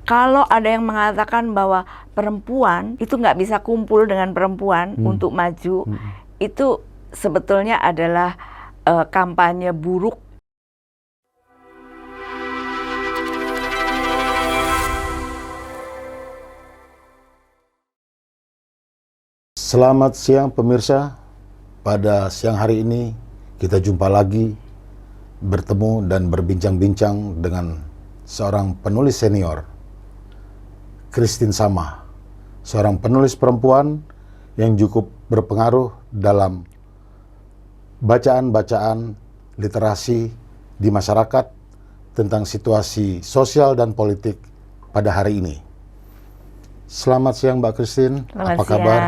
Kalau ada yang mengatakan bahwa perempuan itu nggak bisa kumpul dengan perempuan untuk maju, itu sebetulnya adalah kampanye buruk. Selamat siang pemirsa, pada siang hari ini kita jumpa lagi bertemu dan berbincang-bincang dengan seorang penulis senior, Christine Sama, seorang penulis perempuan yang cukup berpengaruh dalam bacaan-bacaan literasi di masyarakat tentang situasi sosial dan politik pada hari ini. Selamat siang Mbak Christine, apa kabar?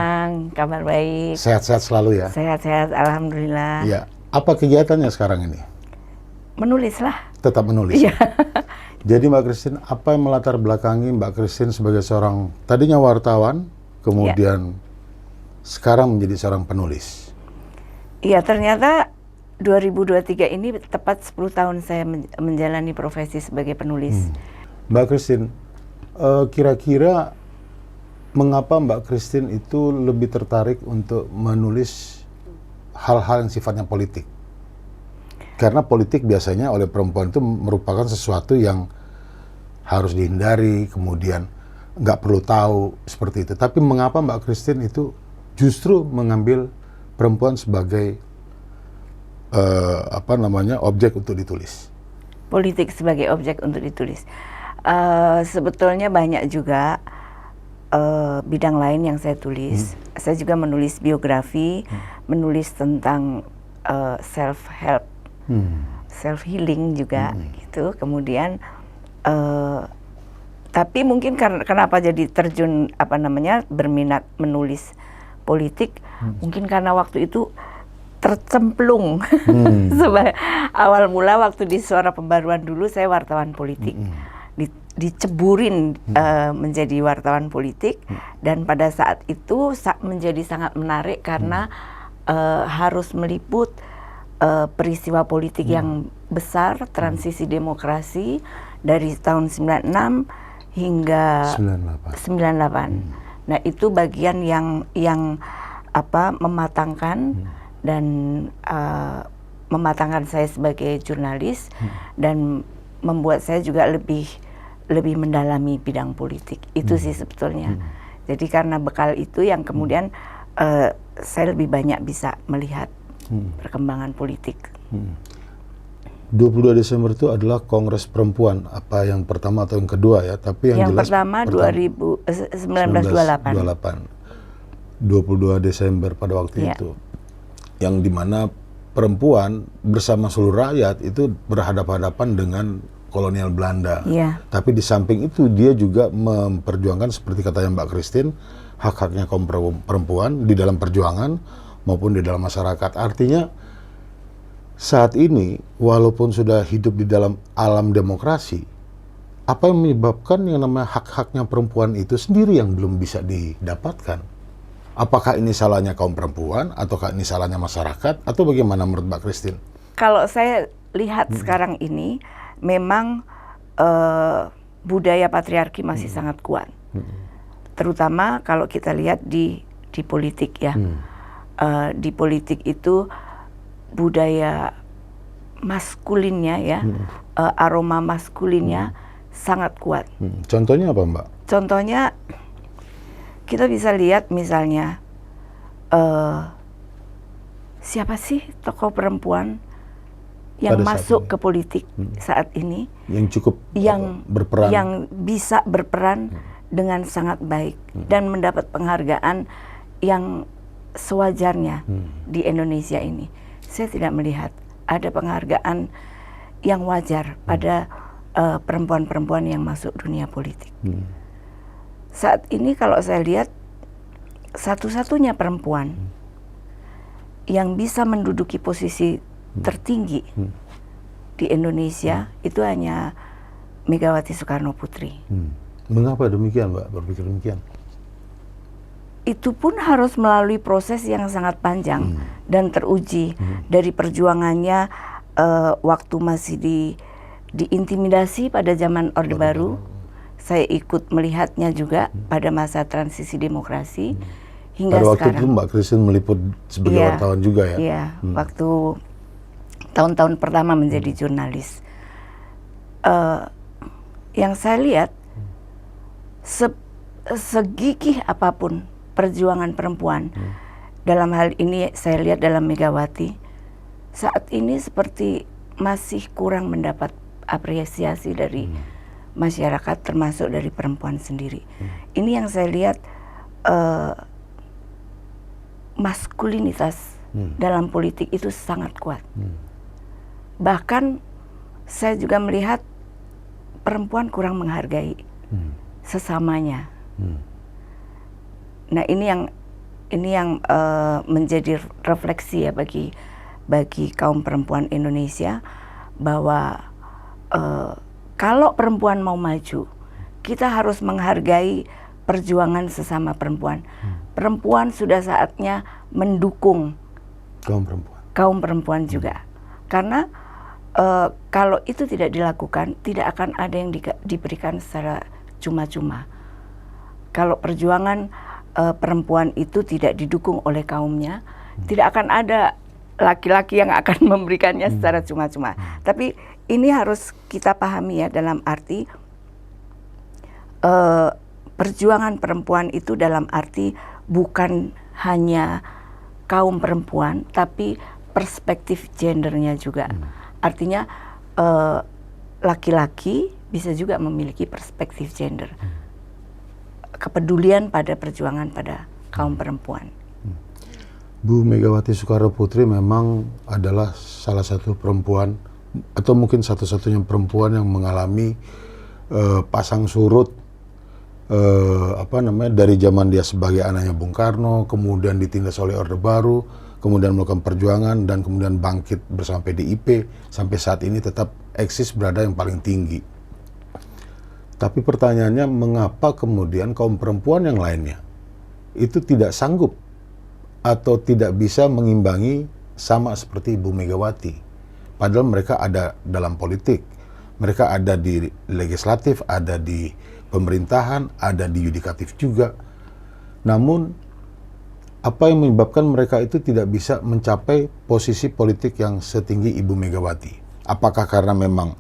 Kabar baik. Sehat-sehat selalu ya? Sehat-sehat, alhamdulillah. Ya, apa kegiatannya sekarang ini? Menulis lah. Tetap menulis. Iya. Jadi Mbak Christine, apa yang melatar belakangi Mbak Christine sebagai seorang tadinya wartawan, kemudian sekarang menjadi seorang penulis? Iya, ternyata 2023 ini tepat 10 tahun saya menjalani profesi sebagai penulis. Mbak Christine, kira-kira mengapa Mbak Christine itu lebih tertarik untuk menulis hal-hal yang sifatnya politik? Karena politik biasanya oleh perempuan itu merupakan sesuatu yang harus dihindari, kemudian nggak perlu tahu seperti itu. Tapi mengapa Mbak Christine itu justru mengambil perempuan sebagai objek untuk ditulis? Politik sebagai objek untuk ditulis. Sebetulnya banyak juga bidang lain yang saya tulis. Saya juga menulis biografi, menulis tentang self-help, self-healing juga gitu. Kemudian tapi mungkin kenapa jadi terjun berminat menulis politik, mungkin karena waktu itu tercemplung. Awal mula waktu di Suara Pembaruan dulu saya wartawan politik. Diceburin menjadi wartawan politik, dan pada saat itu menjadi sangat menarik karena harus meliput peristiwa politik yang besar, transisi demokrasi dari tahun 96 hingga 98. Nah, itu bagian yang mematangkan dan mematangkan saya sebagai jurnalis dan membuat saya juga lebih mendalami bidang politik. Itu sih sebetulnya. Jadi karena bekal itu yang kemudian saya lebih banyak bisa melihat perkembangan politik. 22 Desember itu adalah Kongres Perempuan, apa yang pertama atau yang kedua ya? Tapi yang jelas pertama 1928. 22 Desember pada waktu itu, yang dimana perempuan bersama seluruh rakyat itu berhadapan-hadapan dengan kolonial Belanda. Tapi di samping itu dia juga memperjuangkan seperti katanya Mbak Christine, hak-haknya kaum perempuan di dalam perjuangan maupun di dalam masyarakat. Artinya saat ini walaupun sudah hidup di dalam alam demokrasi, apa yang menyebabkan yang namanya hak-haknya perempuan itu sendiri yang belum bisa didapatkan? Apakah ini salahnya kaum perempuan ataukah ini salahnya masyarakat atau bagaimana menurut Mbak Christine? Kalau saya lihat sekarang ini memang budaya patriarki masih sangat kuat, terutama kalau kita lihat di politik ya. Di politik itu budaya maskulinnya ya, aroma maskulinnya sangat kuat. Contohnya apa Mbak? Contohnya kita bisa lihat misalnya siapa sih tokoh perempuan yang masuk ke politik saat ini, yang cukup berperan, yang bisa berperan dengan sangat baik dan mendapat penghargaan yang sewajarnya di Indonesia ini. Saya tidak melihat ada penghargaan yang wajar pada perempuan-perempuan yang masuk dunia politik. Saat ini kalau saya lihat satu-satunya perempuan yang bisa menduduki posisi tertinggi di Indonesia itu hanya Megawati Soekarno Putri. Mengapa demikian Mbak berpikir demikian? Itu pun harus melalui proses yang sangat panjang dan teruji dari perjuangannya waktu masih diintimidasi pada zaman Orde Baru, saya ikut melihatnya juga pada masa transisi demokrasi hingga pada waktu sekarang. itu Mbak Christine meliput sebagai wartawan juga ya? Iya, waktu tahun-tahun pertama menjadi jurnalis. Yang saya lihat, segigih apapun perjuangan perempuan, dalam hal ini saya lihat dalam Megawati, saat ini seperti masih kurang mendapat apresiasi dari masyarakat, termasuk dari perempuan sendiri. Ini yang saya lihat, maskulinitas dalam politik itu sangat kuat. Bahkan saya juga melihat perempuan kurang menghargai sesamanya. Nah, ini yang menjadi refleksi ya bagi kaum perempuan Indonesia, bahwa kalau perempuan mau maju, kita harus menghargai perjuangan sesama perempuan. Perempuan sudah saatnya mendukung kaum perempuan juga, karena kalau itu tidak dilakukan, tidak akan ada yang diberikan secara cuma-cuma. Kalau perjuangan perempuan itu tidak didukung oleh kaumnya, tidak akan ada laki-laki yang akan memberikannya secara cuma-cuma. Tapi ini harus kita pahami ya, dalam arti perjuangan perempuan itu dalam arti bukan hanya kaum perempuan, tapi perspektif gendernya juga. Artinya laki-laki bisa juga memiliki perspektif gender, kepedulian pada perjuangan pada kaum perempuan. Bu Megawati Soekarno Putri memang adalah salah satu perempuan, atau mungkin satu-satunya perempuan yang mengalami pasang surut dari zaman dia sebagai anaknya Bung Karno, kemudian ditindas oleh Orde Baru, kemudian melakukan perjuangan, dan kemudian bangkit bersama PDIP, sampai saat ini tetap eksis berada yang paling tinggi. Tapi pertanyaannya, mengapa kemudian kaum perempuan yang lainnya itu tidak sanggup atau tidak bisa mengimbangi sama seperti Ibu Megawati? Padahal mereka ada dalam politik, mereka ada di legislatif, ada di pemerintahan, ada di yudikatif juga. Namun, apa yang menyebabkan mereka itu tidak bisa mencapai posisi politik yang setinggi Ibu Megawati? Apakah karena memang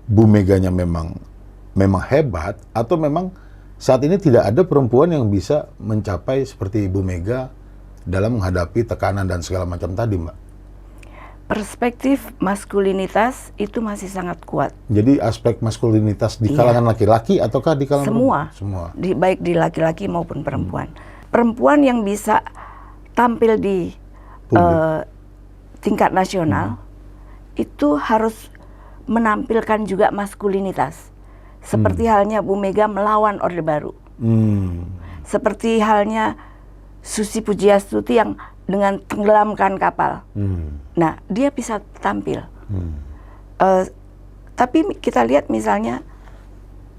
Bu Meganya memang hebat, atau memang saat ini tidak ada perempuan yang bisa mencapai seperti Ibu Mega dalam menghadapi tekanan dan segala macam tadi, Mbak? Perspektif maskulinitas itu masih sangat kuat. Jadi aspek maskulinitas di kalangan laki-laki ataukah di kalangan semua? Baik di laki-laki maupun perempuan. Perempuan yang bisa tampil di tingkat nasional itu harus menampilkan juga maskulinitas. Seperti halnya Bu Mega melawan Orde Baru. Seperti halnya Susi Pujiastuti yang dengan tenggelamkan kapal. Nah, dia bisa tampil. Tapi kita lihat misalnya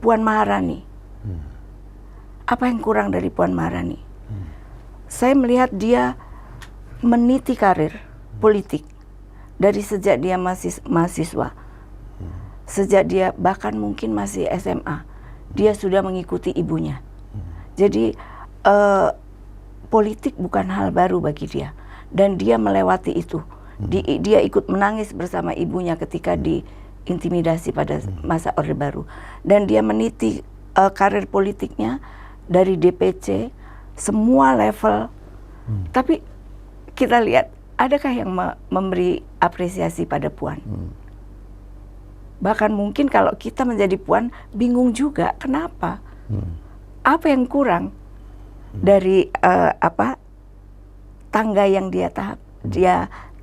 Puan Maharani. Apa yang kurang dari Puan Maharani? Saya melihat dia meniti karir politik dari sejak dia masih mahasiswa. Sejak dia bahkan mungkin masih SMA, dia sudah mengikuti ibunya. Jadi politik bukan hal baru bagi dia, dan dia melewati itu. Dia ikut menangis bersama ibunya ketika diintimidasi pada masa Orde Baru, dan dia meniti karir politiknya dari DPC semua level. Tapi kita lihat, adakah yang memberi apresiasi pada Puan? Bahkan mungkin kalau kita menjadi Puan, bingung juga kenapa, apa yang kurang dari tangga yang dia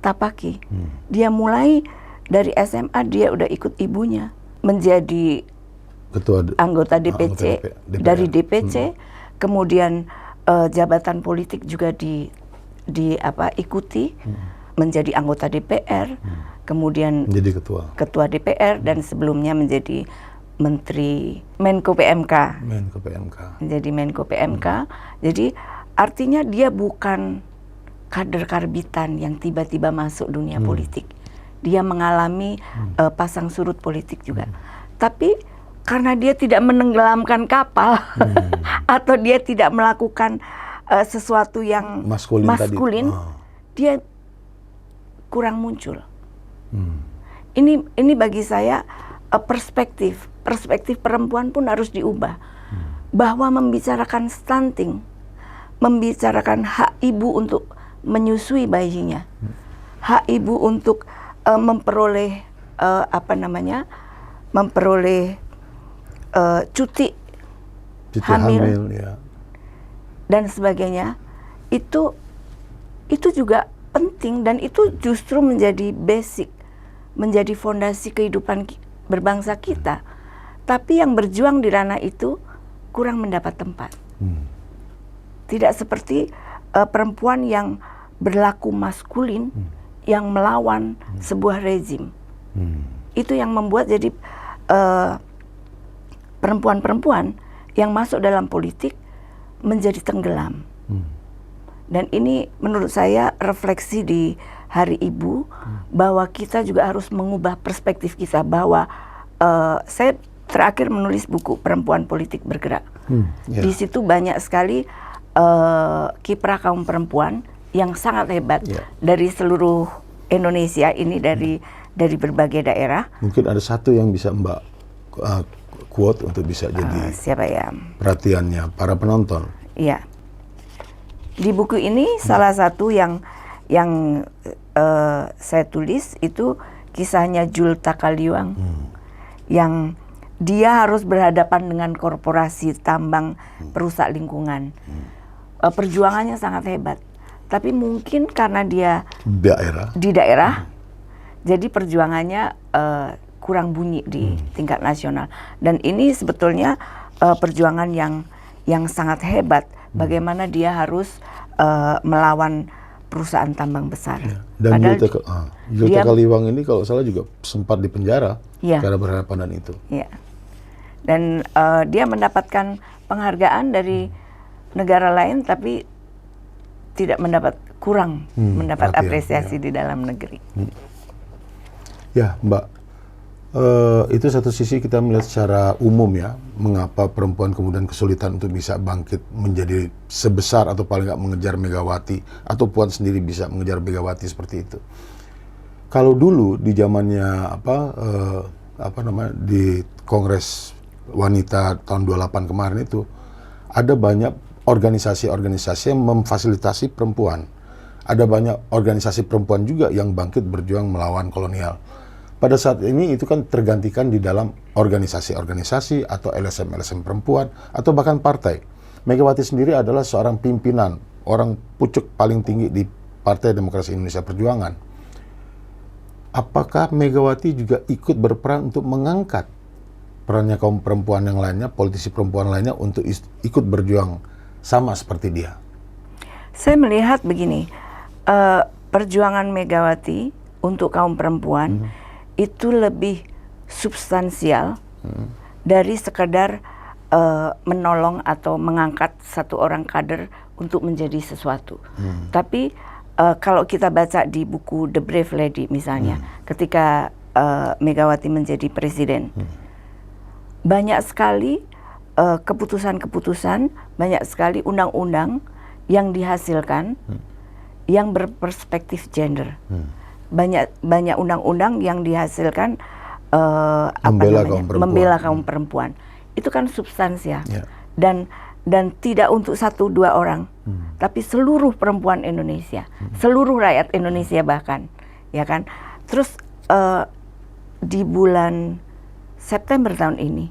tapaki. Dia mulai dari SMA, dia udah ikut ibunya menjadi anggota DPC, dari DPC, kemudian jabatan politik juga ikuti, menjadi anggota DPR, kemudian menjadi ketua DPR, dan sebelumnya menjadi Menteri Menko PMK. Menjadi Menko PMK. Jadi artinya dia bukan kader karbitan yang tiba-tiba masuk dunia politik. Dia mengalami pasang surut politik juga. Tapi karena dia tidak menenggelamkan kapal atau dia tidak melakukan sesuatu yang maskulin dia kurang muncul. Ini bagi saya perspektif perempuan pun harus diubah, bahwa membicarakan stunting, membicarakan hak ibu untuk menyusui bayinya, hak ibu untuk memperoleh cuti hamil ya, dan sebagainya, itu juga penting, dan itu justru menjadi basic, menjadi fondasi kehidupan berbangsa kita. Tapi yang berjuang di ranah itu kurang mendapat tempat. Tidak seperti perempuan yang berlaku maskulin, yang melawan sebuah rezim. Itu yang membuat jadi perempuan-perempuan yang masuk dalam politik menjadi tenggelam. Dan ini menurut saya refleksi di Hari Ibu, bahwa kita juga harus mengubah perspektif kita, bahwa saya terakhir menulis buku Perempuan Politik Bergerak. Di situ banyak sekali kiprah kaum perempuan yang sangat hebat dari seluruh Indonesia ini, dari berbagai daerah. Mungkin ada satu yang bisa Mbak quote untuk bisa jadi siapa ya? Perhatiannya para penonton. Iya. Di buku ini salah satu yang saya tulis itu kisahnya Jul Takaliwang, yang dia harus berhadapan dengan korporasi tambang perusak lingkungan. Perjuangannya sangat hebat, tapi mungkin karena dia di daerah, jadi perjuangannya kurang bunyi di tingkat nasional. Dan ini sebetulnya perjuangan yang sangat hebat, bagaimana dia harus melawan perusahaan tambang besar. Dan Jul Takaliwang ini kalau salah juga sempat dipenjara karena berhadapan dengan itu. Dan dia mendapatkan penghargaan dari negara lain, tapi tidak mendapat apresiasi di dalam negeri. Ya, Mbak, itu satu sisi kita melihat secara umum ya, mengapa perempuan kemudian kesulitan untuk bisa bangkit menjadi sebesar atau paling nggak mengejar Megawati, atau Puan sendiri bisa mengejar Megawati seperti itu. Kalau dulu di zamannya di Kongres Wanita tahun 28 kemarin itu, ada banyak organisasi-organisasi yang memfasilitasi perempuan. Ada banyak organisasi perempuan juga yang bangkit berjuang melawan kolonial. Pada saat ini itu kan tergantikan di dalam organisasi-organisasi atau LSM-LSM perempuan atau bahkan partai. Megawati sendiri adalah seorang pimpinan, orang pucuk paling tinggi di Partai Demokrasi Indonesia Perjuangan. Apakah Megawati juga ikut berperan untuk mengangkat perannya kaum perempuan yang lainnya, politisi perempuan lainnya untuk ikut berjuang sama seperti dia? Saya melihat begini, perjuangan Megawati untuk kaum perempuan itu lebih substansial dari sekedar menolong atau mengangkat satu orang kader untuk menjadi sesuatu. Tapi kalau kita baca di buku The Brave Lady misalnya, ketika Megawati menjadi presiden, banyak sekali keputusan-keputusan, banyak sekali undang-undang yang dihasilkan yang berperspektif gender. Banyak undang-undang yang dihasilkan membela kaum perempuan. Itu kan substansial. Dan tidak untuk satu dua orang, tapi seluruh perempuan Indonesia, seluruh rakyat Indonesia bahkan, ya kan. Terus di bulan September tahun ini,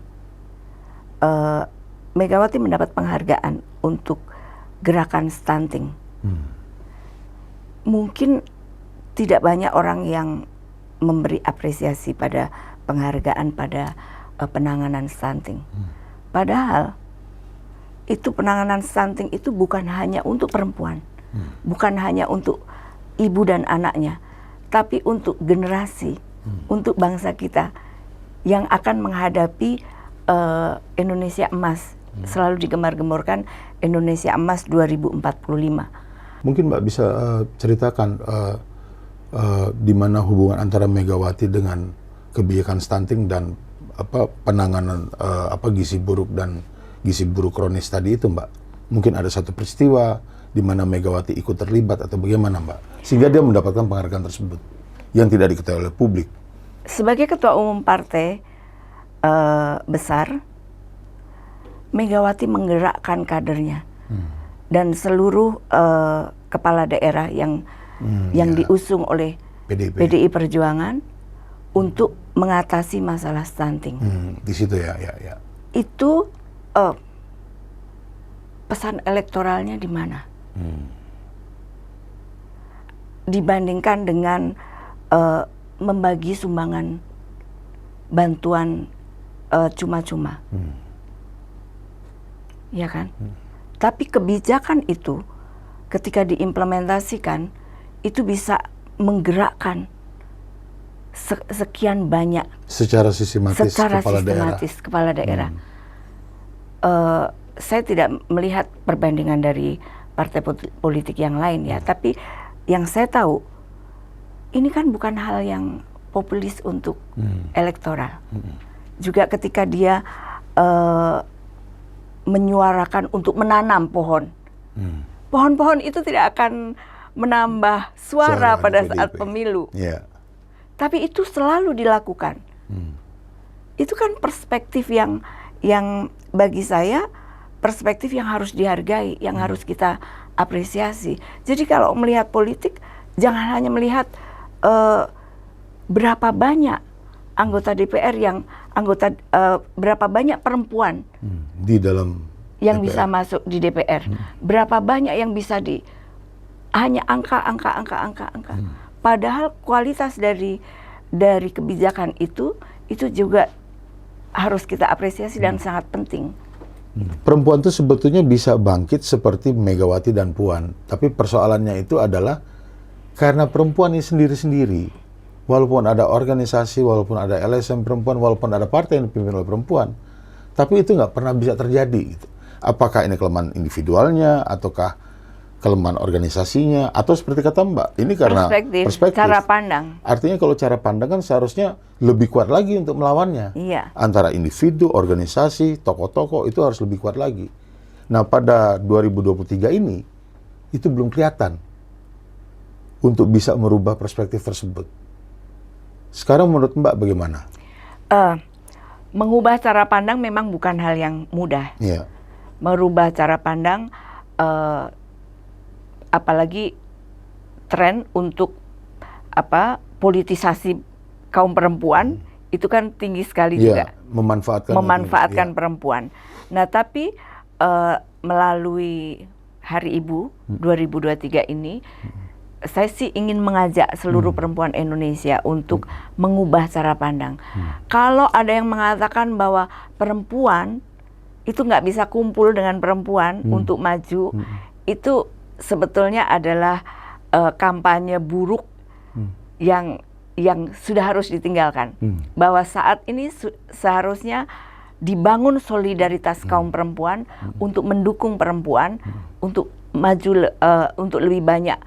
Megawati mendapat penghargaan untuk gerakan stunting. Mungkin tidak banyak orang yang memberi apresiasi pada penghargaan pada penanganan stunting. Padahal itu penanganan stunting itu bukan hanya untuk perempuan, bukan hanya untuk ibu dan anaknya, tapi untuk generasi, untuk bangsa kita yang akan menghadapi Indonesia Emas. Selalu digemar-gemborkan Indonesia Emas 2045. Mungkin Mbak bisa ceritakan di mana hubungan antara Megawati dengan kebijakan stunting dan penanganan gizi buruk dan gizi buruk kronis tadi itu, Mbak? Mungkin ada satu peristiwa di mana Megawati ikut terlibat atau bagaimana, Mbak? Sehingga dia mendapatkan penghargaan tersebut yang tidak diketahui oleh publik. Sebagai ketua umum partai besar, Megawati menggerakkan kadernya dan seluruh kepala daerah yang diusung oleh PDI Perjuangan untuk mengatasi masalah stunting. Di situ ya. Itu pesan elektoralnya di mana? Dibandingkan dengan membagi sumbangan bantuan cuma-cuma, ya kan? Tapi kebijakan itu ketika diimplementasikan itu bisa menggerakkan sekian banyak secara sistematis kepala daerah. Saya tidak melihat perbandingan dari partai politik yang lain ya, tapi yang saya tahu ini kan bukan hal yang populis untuk elektoral. Juga ketika dia menyuarakan untuk menanam pohon, pohon-pohon itu tidak akan menambah suara pada saat pemilu. Tapi itu selalu dilakukan. Itu kan perspektif yang bagi saya perspektif yang harus dihargai, yang harus kita apresiasi. Jadi kalau melihat politik, jangan hanya melihat berapa banyak anggota DPR berapa banyak perempuan di dalam yang DPR. Bisa masuk di DPR, berapa banyak yang bisa hanya angka. Padahal kualitas dari kebijakan itu juga harus kita apresiasi dan sangat penting. Perempuan itu sebetulnya bisa bangkit seperti Megawati dan Puan, tapi persoalannya itu adalah karena perempuan ini sendiri-sendiri, walaupun ada organisasi, walaupun ada LSM perempuan, walaupun ada partai yang dipimpin oleh perempuan, tapi itu nggak pernah bisa terjadi. Gitu. Apakah ini kelemahan individualnya, ataukah kelemahan organisasinya, atau seperti kata Mbak, ini karena perspektif, cara pandang. Artinya kalau cara pandang kan seharusnya lebih kuat lagi untuk melawannya. Iya. Antara individu, organisasi, tokoh-tokoh itu harus lebih kuat lagi. Nah pada 2023 ini, itu belum kelihatan untuk bisa merubah perspektif tersebut. Sekarang menurut Mbak bagaimana? Mengubah cara pandang memang bukan hal yang mudah. Iya. Merubah cara pandang, apalagi tren untuk politisasi kaum perempuan itu kan tinggi sekali juga. Memanfaatkan perempuan. Nah, tapi melalui Hari Ibu 2023 ini, saya sih ingin mengajak seluruh perempuan Indonesia untuk mengubah cara pandang. Kalau ada yang mengatakan bahwa perempuan itu nggak bisa kumpul dengan perempuan untuk maju, itu sebetulnya adalah kampanye buruk yang sudah harus ditinggalkan. Bahwa saat ini seharusnya dibangun solidaritas kaum perempuan untuk mendukung perempuan untuk maju, untuk lebih banyak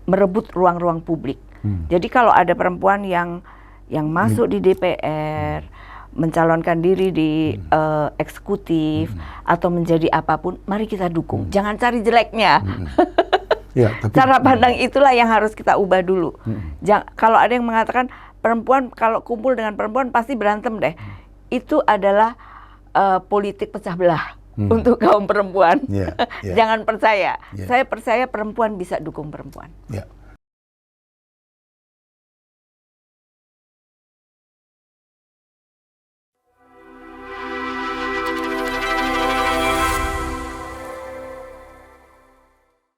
merebut ruang-ruang publik. Jadi kalau ada perempuan yang masuk di DPR, mencalonkan diri di eksekutif atau menjadi apapun, mari kita dukung. Jangan cari jeleknya. Ya, tapi cara pandang itulah yang harus kita ubah dulu. Kalau ada yang mengatakan perempuan kalau kumpul dengan perempuan pasti berantem deh, itu adalah politik pecah belah untuk kaum perempuan. Jangan percaya. Saya percaya perempuan bisa dukung perempuan.